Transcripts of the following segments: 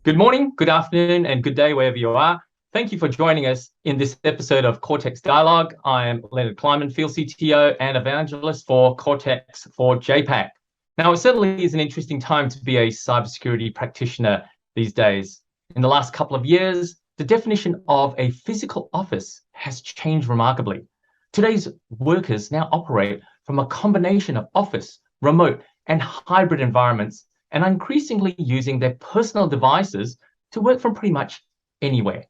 Good morning, good afternoon, and good day wherever you are. Thank you for joining us in this episode of Cortex Dialogue. I am Leonard Kleinman, Field CTO and Evangelist for Cortex for JAPAC. Now, it certainly is an interesting time to be a cybersecurity practitioner these days. In the last couple of years, the definition of a physical office has changed remarkably. Today's workers now operate from a combination of office, remote, and hybrid environments, and are increasingly using their personal devices to work from pretty much anywhere.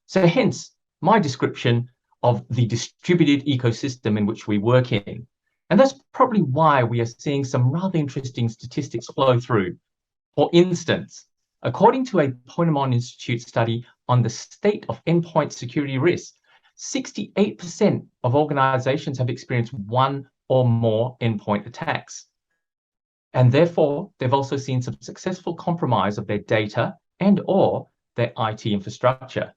So hence my description of the distributed ecosystem in which we work in. And that's probably why we are seeing some rather interesting statistics flow through. For instance, according to a Ponemon Institute study on the state of endpoint security risk, 68% of organizations have experienced one or more endpoint attacks. And therefore, they've also seen some successful compromise of their data and or their IT infrastructure.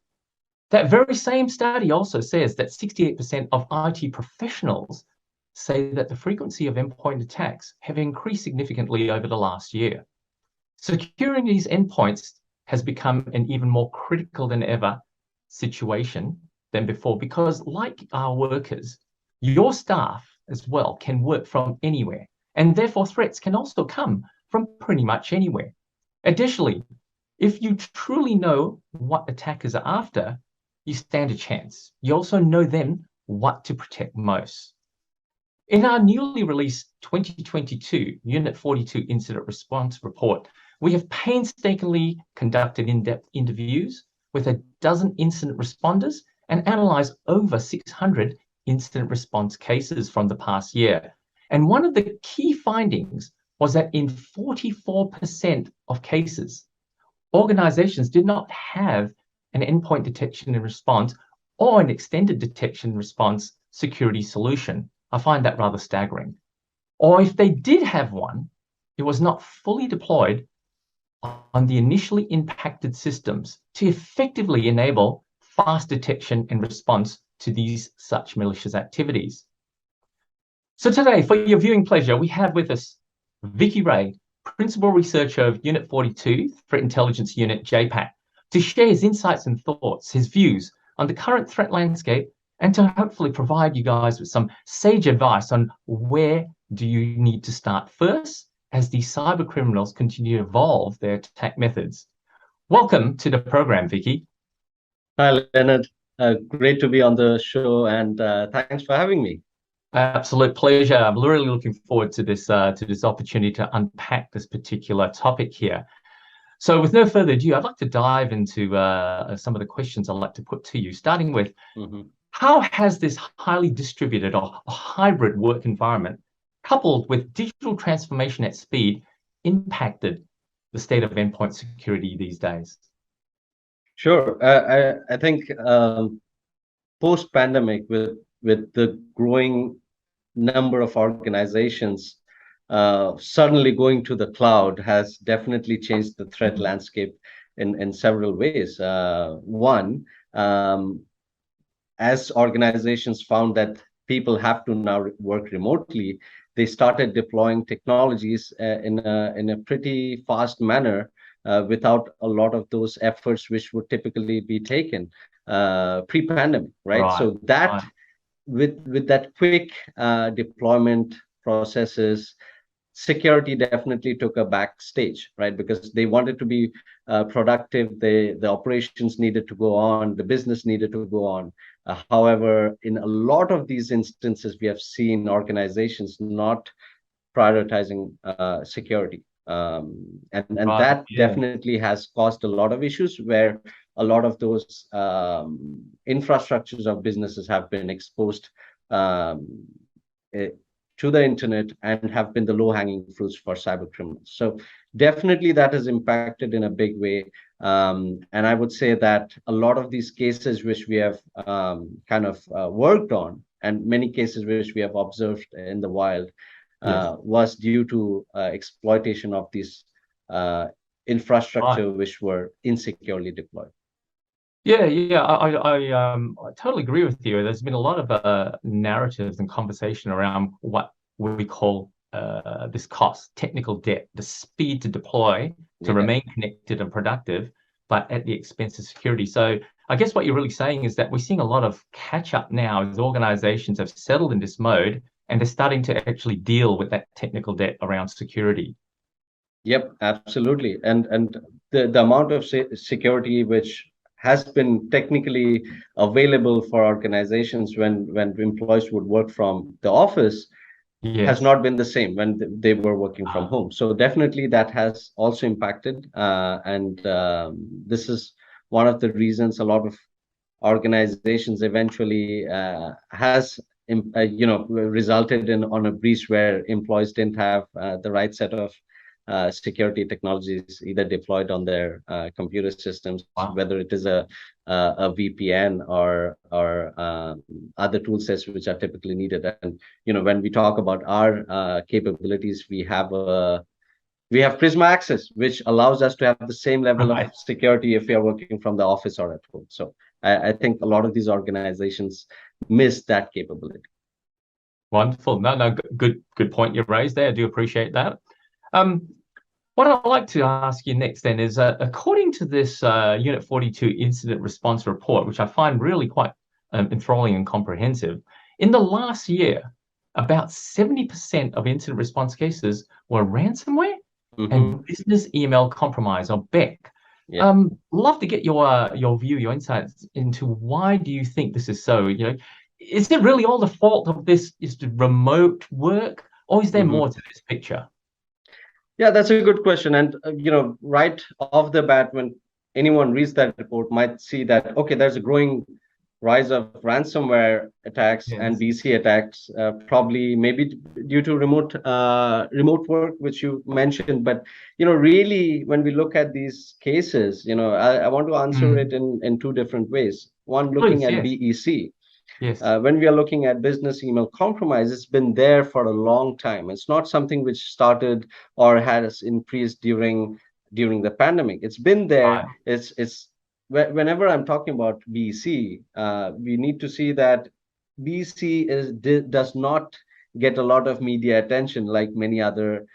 That very same study also says that 68% of IT professionals say that the frequency of endpoint attacks have increased significantly over the last year. Securing these endpoints has become an even more critical than ever situation than before, because like our workers, your staff as well can work from anywhere. And therefore, threats can also come from pretty much anywhere. Additionally, if you truly know what attackers are after, you stand a chance. You also know then what to protect most. In our newly released 2022 Unit 42 Incident Response Report, we have painstakingly conducted in-depth interviews with a dozen incident responders and analyzed over 600 incident response cases from the past year. And one of the key findings was that in 44% of cases, organizations did not have an endpoint detection and response or an extended detection and response security solution. I find that rather staggering. Or if they did have one, it was not fully deployed on the initially impacted systems to effectively enable fast detection and response to these such malicious activities. So today, for your viewing pleasure, we have with us Vicky Ray, Principal Researcher of Unit 42, Threat Intelligence Unit JAPAC, to share his insights and thoughts, his views on the current threat landscape, and to hopefully provide you guys with some sage advice on where do you need to start first as these cyber criminals continue to evolve their attack methods. Welcome to the program, Vicky. Hi, Leonard. Great to be on the show, and thanks for having me. Absolute pleasure. I'm really looking forward to this opportunity to unpack this particular topic here. So with no further ado, I'd like to dive into some of the questions I'd like to put to you, starting with how has this highly distributed or hybrid work environment, coupled with digital transformation at speed, impacted the state of endpoint security these days? Sure. I think post-pandemic, with the growing number of organizations suddenly going to the cloud has definitely changed the threat landscape in several ways. One, as organizations found that people have to now work remotely, they started deploying technologies in a pretty fast manner without a lot of those efforts which would typically be taken pre-pandemic, right? So that with that quick deployment processes, security definitely took a backstage, right? Because they wanted to be productive, the operations needed to go on, the business needed to go on. However, in a lot of these instances, we have seen organizations not prioritizing security. And that definitely has caused a lot of issues where a lot of those infrastructures of businesses have been exposed to the internet and have been the low-hanging fruits for cyber criminals. So definitely that has impacted in a big way. And I would say that a lot of these cases which we have kind of worked on, and many cases which we have observed in the wild, was due to exploitation of these infrastructure which were insecurely deployed. Yeah, I totally agree with you. There's been a lot of narratives and conversation around what we call this cost, technical debt, the speed to deploy, to remain connected and productive, but at the expense of security. So I guess what you're really saying is that we're seeing a lot of catch up now as organizations have settled in this mode and they're starting to actually deal with that technical debt around security. Yep, absolutely. And the amount of security which has been technically available for organizations when employees would work from the office has Yes. not been the same when they were working from home. So definitely that has also impacted. And this is one of the reasons a lot of organizations eventually has resulted in on a breach where employees didn't have the right set of security technologies either deployed on their computer systems, Wow. whether it is a VPN or other tool sets which are typically needed. And when we talk about our capabilities, we have Prisma Access, which allows us to have the same level of Right. security if we are working from the office or at home. So I think a lot of these organizations miss that capability. Wonderful. No, good point you raised there. I do appreciate that. What I'd like to ask you next then is, according to this Unit 42 Incident Response Report, which I find really quite enthralling and comprehensive, in the last year, about 70% of incident response cases were ransomware and business email compromise, or BEC. Yeah. Love to get your view, your insights into why do you think this is so? Is it really all the fault of this is the remote work, or is there more to this picture? Yeah, that's a good question. And, right off the bat, when anyone reads that report, might see that, okay, there's a growing rise of ransomware attacks and Yes. BC attacks, probably maybe due to remote work, which you mentioned. But, really, when we look at these cases, I want to answer it in two different ways. One, looking Please, at yes. BEC. Yes. When we are looking at business email compromise, it's been there for a long time. It's not something which started or has increased during the pandemic. It's been there. Right. It's whenever I'm talking about BC, we need to see that BC does not get a lot of media attention like many other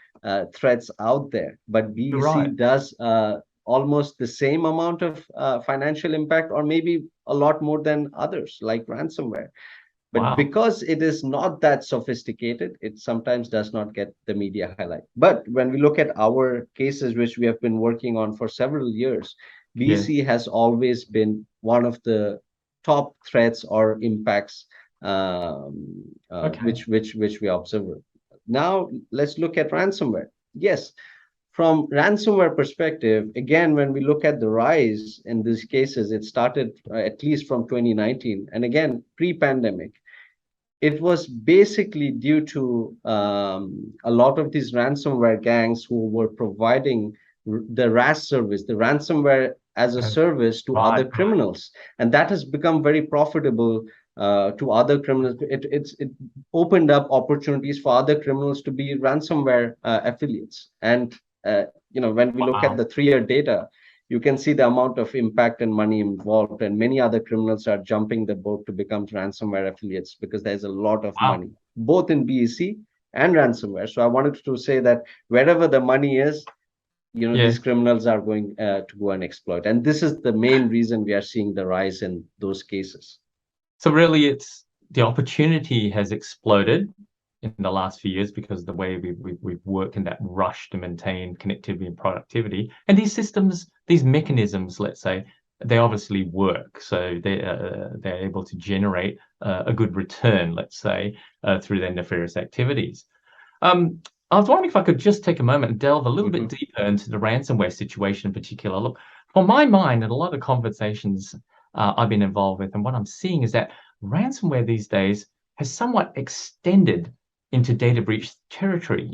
threats out there, but You're BC right. does almost the same amount of financial impact, or maybe a lot more than others, like ransomware. But Wow. because it is not that sophisticated, it sometimes does not get the media highlight. But when we look at our cases, which we have been working on for several years, Yes. BC has always been one of the top threats or impacts Okay. which we observe. Now let's look at ransomware. Yes, from ransomware perspective, again, when we look at the rise in these cases, it started at least from 2019, and again pre-pandemic. It was basically due to a lot of these ransomware gangs who were providing the RAS service, the ransomware as a service, to Right. other criminals, and that has become very profitable to other criminals. It opened up opportunities for other criminals to be ransomware affiliates. And when we look at Wow. the 3-year data, you can see the amount of impact and money involved, and many other criminals are jumping the boat to become ransomware affiliates because there's a lot of Wow. money both in BEC and ransomware. So I wanted to say that wherever the money is, these Yes. criminals are going to go and exploit, and this is the main reason we are seeing the rise in those cases. So really, it's the opportunity has exploded in the last few years because of the way we've worked in that rush to maintain connectivity and productivity. And these systems, these mechanisms, let's say, they obviously work. So they're able to generate a good return, let's say, through their nefarious activities. I was wondering if I could just take a moment and delve a little bit deeper into the ransomware situation in particular. Look, for my mind, and a lot of conversations I've been involved with, and what I'm seeing is that ransomware these days has somewhat extended into data breach territory,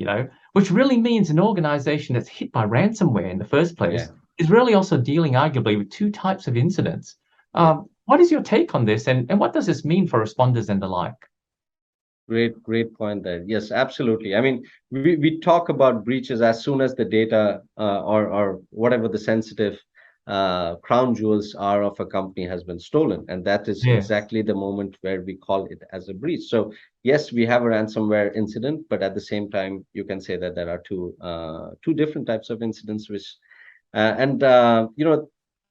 which really means an organization that's hit by ransomware in the first place is really also dealing arguably with two types of incidents. What is your take on this, and what does this mean for responders and the like? Great point there. Yes, absolutely. I mean, we talk about breaches as soon as the data or whatever the sensitive crown jewels are of a company has been stolen, and that is exactly the moment where we call it as a breach. So yes, we have a ransomware incident, but at the same time, you can say that there are two different types of incidents, which and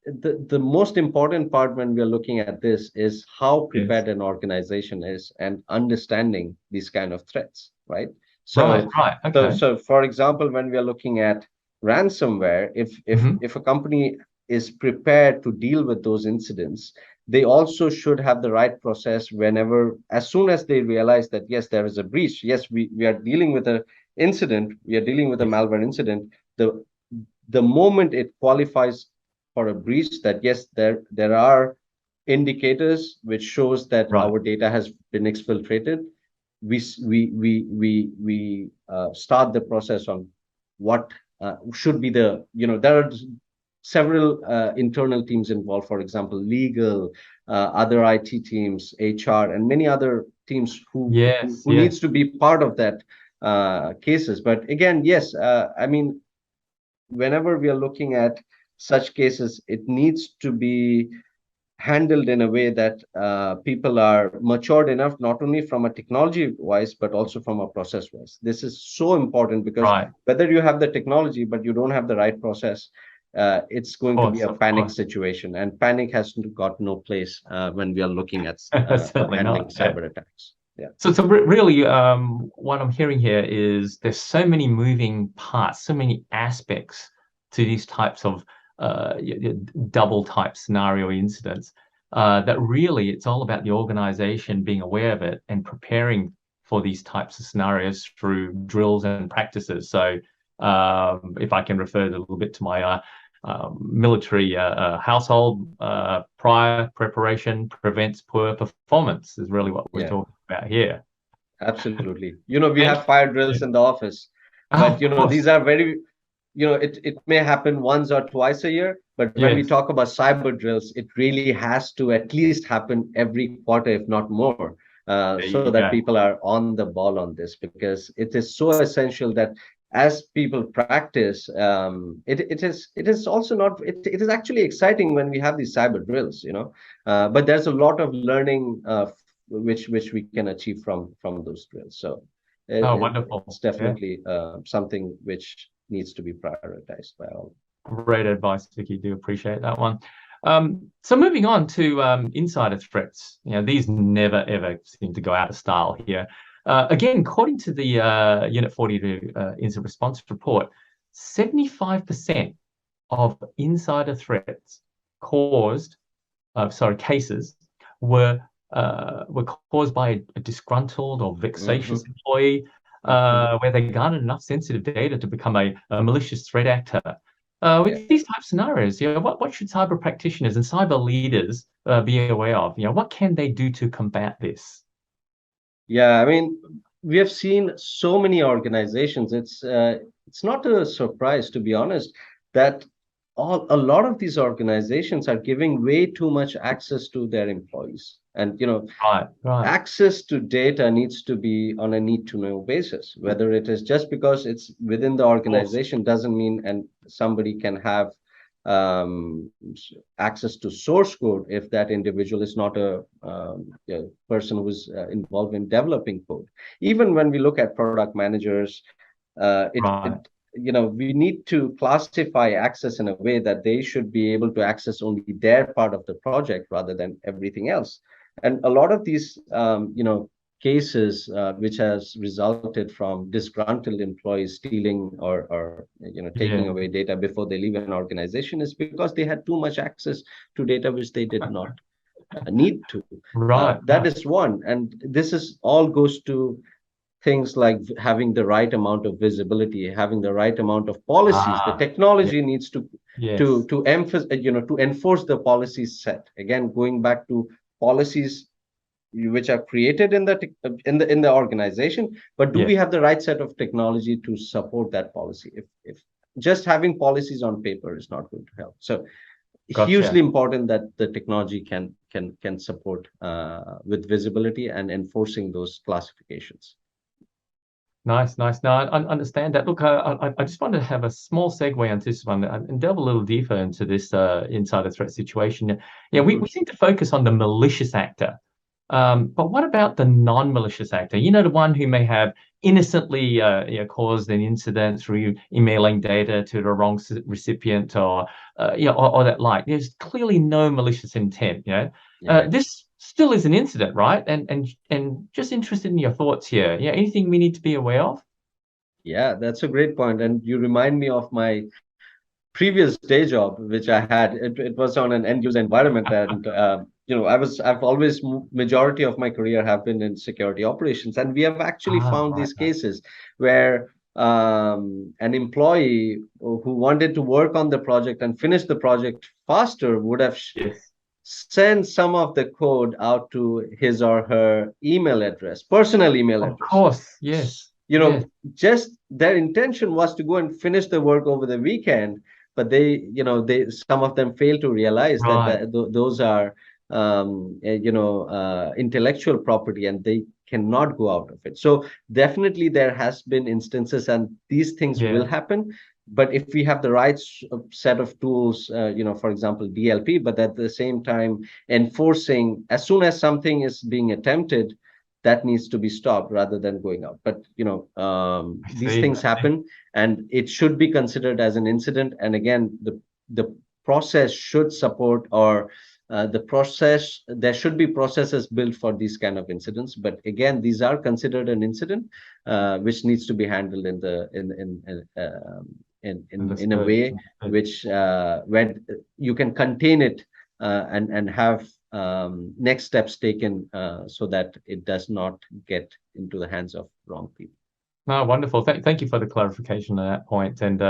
the most important part when we are looking at this is how Yes. prepared an organization is and understanding these kind of threats, right? Right. So, Right. so, Okay. so for example, when we are looking at ransomware, if a company is prepared to deal with those incidents, they also should have the right process whenever, as soon as they realize that yes, there is a breach, yes, we are dealing with a incident, we are dealing with a Yes. malware incident. The moment it qualifies for a breach, that yes, there are indicators which shows that Right. our data has been exfiltrated, we start the process on what should be the, there are several internal teams involved, for example, legal, other IT teams, HR, and many other teams Yes. who Yes. needs to be part of that cases. But again, yes, I mean, whenever we are looking at such cases, it needs to be handled in a way that people are matured enough, not only from a technology wise, but also from a process wise. This is so important because Right. whether you have the technology, but you don't have the right process, it's going to be a Of panic course. situation. And panic has got no place when we are looking at or Certainly handling not. Yeah. cyber attacks. Yeah. So really, what I'm hearing here is there's so many moving parts, so many aspects to these types of double type scenario incidents, that really it's all about the organization being aware of it and preparing for these types of scenarios through drills and practices. So if I can refer a little bit to my military household, prior preparation prevents poor performance is really what we're Yeah. talking about here. Absolutely. We Thank have fire you. drills in the office, Oh, but of course. these are very, it may happen once or twice a year, but when we Yes. talk about cyber drills, it really has to at least happen every quarter, if not more, There so you that go. people are on the ball on this, because it is so essential that as people practice, it is also not, it is actually exciting when we have these cyber drills, but there's a lot of learning which we can achieve from those drills. So Oh, it's wonderful. Yeah. definitely something which needs to be prioritized by all. Great advice, Vicky. Do appreciate that one. So moving on to insider threats. These never ever seem to go out of style here. Again, according to the Unit 42 Incident Response Report, 75% of insider threats cases were caused by a disgruntled or vexatious Mhm, employee, mhm. where they garnered enough sensitive data to become a malicious threat actor. Yeah. With these type of scenarios, what should cyber practitioners and cyber leaders be aware of? What can they do to combat this? Yeah, I mean, we have seen so many organizations. It's not a surprise, to be honest, that a lot of these organizations are giving way too much access to their employees. And Right, right. access to data needs to be on a need to know basis. Whether it is just because it's within the Of course. organization doesn't mean, and somebody can have um, access to source code if that individual is not a person who's involved in developing code. Even when we look at product managers, Right. we need to classify access in a way that they should be able to access only their part of the project rather than everything else. And a lot of these cases which has resulted from disgruntled employees stealing or taking Yeah. away data before they leave an organization is because they had too much access to data which they did not need to. Right, That right. is one, and this is all goes to things like having the right amount of visibility, having the right amount of policies. The Yeah. technology needs to Yes. emphasize, to enforce the policies set. Again, going back to policies which are created in the organization, but do Yeah. we have the right set of technology to support that policy? If just having policies on paper is not going to help. So hugely Gotcha. important that the technology can support with visibility and enforcing those classifications. Nice, nice. Now, I understand that. Look, I just wanted to have a small segue onto this one and delve a little deeper into this insider threat situation. Yeah, we seem to focus on the malicious actor. But what about the non-malicious actor? The one who may have innocently caused an incident through emailing data to the wrong recipient or or that like. There's clearly no malicious intent. This still is an incident, right? And just interested in your thoughts here. Yeah, anything we need to be aware of? Yeah, that's a great point. And you remind me of my previous day job, which I had. It was on an end user environment, and I've always majority of my career have been in security operations, and we have actually found Right, these right. cases where an employee who wanted to work on the project and finish the project faster would have Yes, sent some of the code out to his or her email address, personal email of address. course. Yes, You yes. know, just their intention was to go and finish the work over the weekend, but they some of them fail to realize that Right. those are intellectual property, and they cannot go out of it. So definitely there has been instances, and these things will Yeah. happen. But if we have the right set of tools, for example, DLP, but at the same time enforcing, as soon as something is being attempted, that needs to be stopped rather than going out. But I these see. things happen, and it should be considered as an incident. And again, the process should support, or the process, there should be processes built for these kind of incidents. But again, these are considered an incident, which needs to be handled in a Understood. way Understood. which where you can contain it, and have next steps taken, so that it does not get into the hands of wrong people. No, wonderful. Thank you for the clarification on that point. And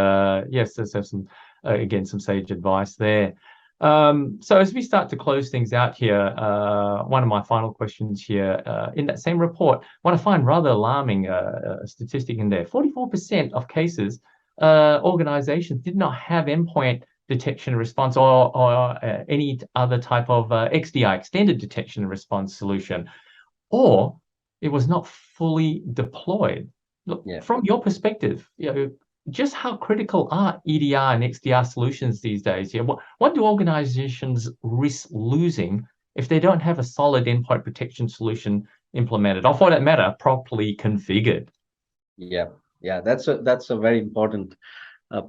yes, there's some again some sage advice there. So as we start to close things out here, one of my final questions here, in that same report, what I find rather alarming, statistic in there: 44% of cases, organizations did not have endpoint detection and response, or any other type of XDR, extended detection and response solution, or it was not fully deployed. Look, Yeah. from your perspective, just how critical are EDR and XDR solutions these days? What do organizations risk losing if they don't have a solid endpoint protection solution implemented, or for that matter, properly configured? Yeah, yeah, that's a very important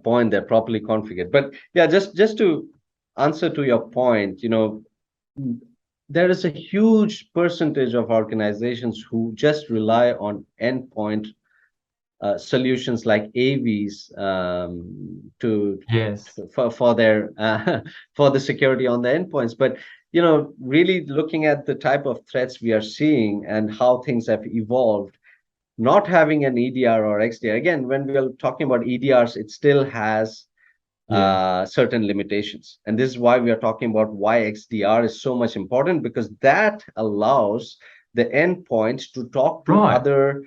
point. They're properly configured. But yeah, just to answer to your point, there is a huge percentage of organizations who just rely on endpoint solutions like AVs, Yes, for their for the security on the endpoints. But really looking at the type of threats we are seeing and how things have evolved, not having an EDR or XDR, again, when we are talking about EDRs, it still has yeah, certain limitations. And this is why we are talking about why XDR is so much important, because that allows the endpoint to talk to right, other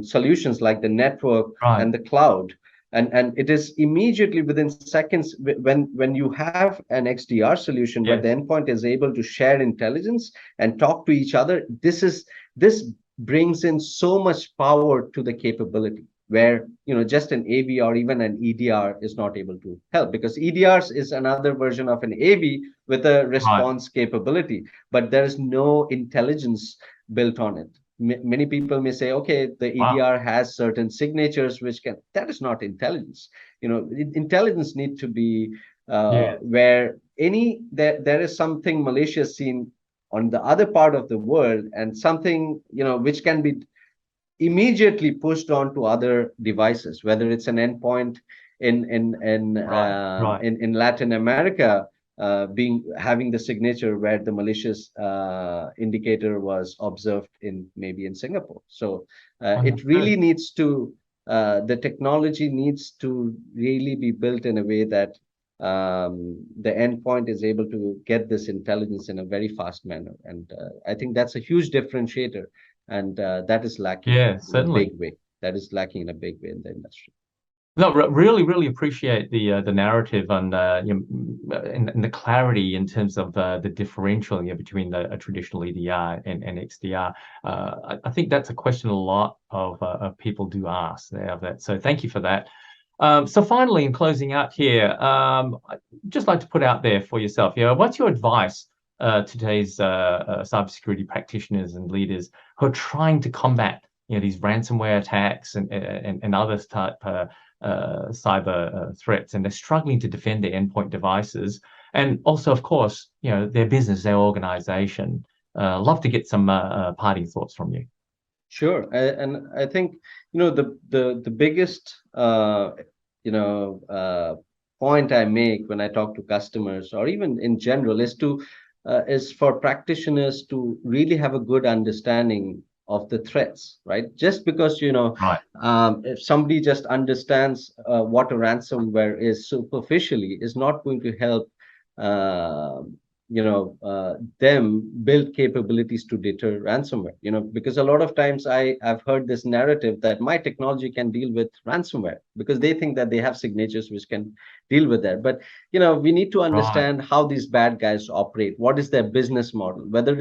solutions like the network right, and the cloud. And it is immediately within seconds, when you have an XDR solution where the yes, endpoint is able to share intelligence and talk to each other. This brings in so much power to the capability, where just an AV or even an EDR is not able to help, because EDRs is another version of an AV with a right, response capability, but there is no intelligence built on it. Many people may say, okay, the wow, EDR has certain signatures which can, that is not intelligence. Intelligence need to be yeah, where there is something malicious seen on the other part of the world, and something which can be immediately pushed on to other devices, whether it's an endpoint right, right, in Latin America, being having the signature where the malicious indicator was observed in maybe in Singapore. So it understood. really needs to the technology needs to really be built in a way that the endpoint is able to get this intelligence in a very fast manner, and I think that's a huge differentiator, and that is lacking Yeah, in a big certainly. way. That is lacking in a big way in the industry. No, really, really appreciate the narrative and and the clarity in terms of the differential between a traditional EDR and XDR. I think that's a question a lot of people do ask. They have that. So thank you for that. So finally, in closing out here, I'd just like to put out there for yourself, what's your advice to today's cybersecurity practitioners and leaders who are trying to combat these ransomware attacks and other type cyber threats, and they're struggling to defend their endpoint devices. And also, of course, their business, their organization. Love to get some parting thoughts from you. Sure, and I think the biggest point I make when I talk to customers, or even in general, is for practitioners to really have a good understanding of the threats, right? Just because Right. if somebody just understands what a ransomware is superficially, is not going to help uh, them build capabilities to deter ransomware. Because a lot of times I've heard this narrative that my technology can deal with ransomware because they think that they have signatures which can deal with that. But we need to Right. understand how these bad guys operate. What is their business model? Whether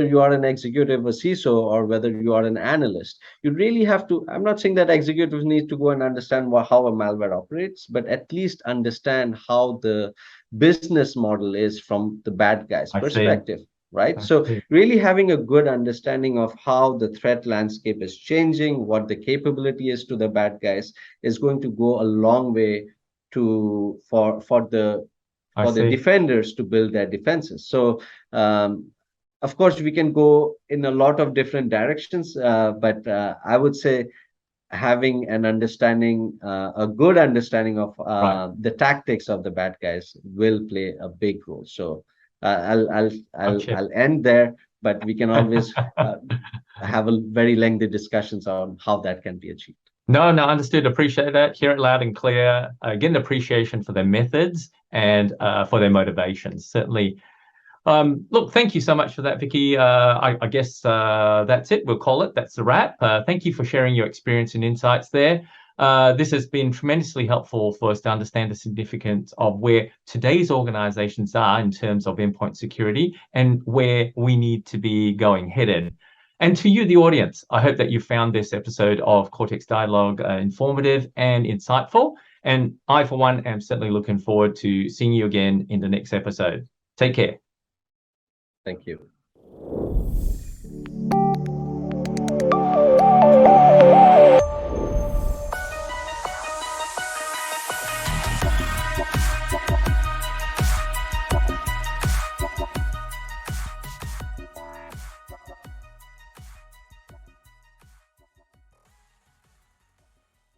you are an executive, a CISO, or whether you are an analyst, you really have to. I'm not saying that executives need to go and understand how a malware operates, but at least understand how the business model is from the bad guy's I see. perspective, right? I So see. really having a good understanding of how the threat landscape is changing, what the capability is to the bad guys, is going to go a long way to for I the see. defenders to build their defenses. So of course we can go in a lot of different directions, but I would say having an understanding, a good understanding of Right. the tactics of the bad guys will play a big role. So Gotcha. I'll end there, but we can always have a very lengthy discussions on how that can be achieved. No, no, understood. Appreciate that. Hear it loud and clear. Get an appreciation for their methods and for their motivations. Certainly. Look, thank you so much for that, Vicky. I guess that's it. We'll call it. That's the wrap. Thank you for sharing your experience and insights there. This has been tremendously helpful for us to understand the significance of where today's organizations are in terms of endpoint security and where we need to be going headed. And to you, the audience, I hope that you found this episode of Cortex Dialogue informative and insightful. And I, for one, am certainly looking forward to seeing you again in the next episode. Take care. Thank you.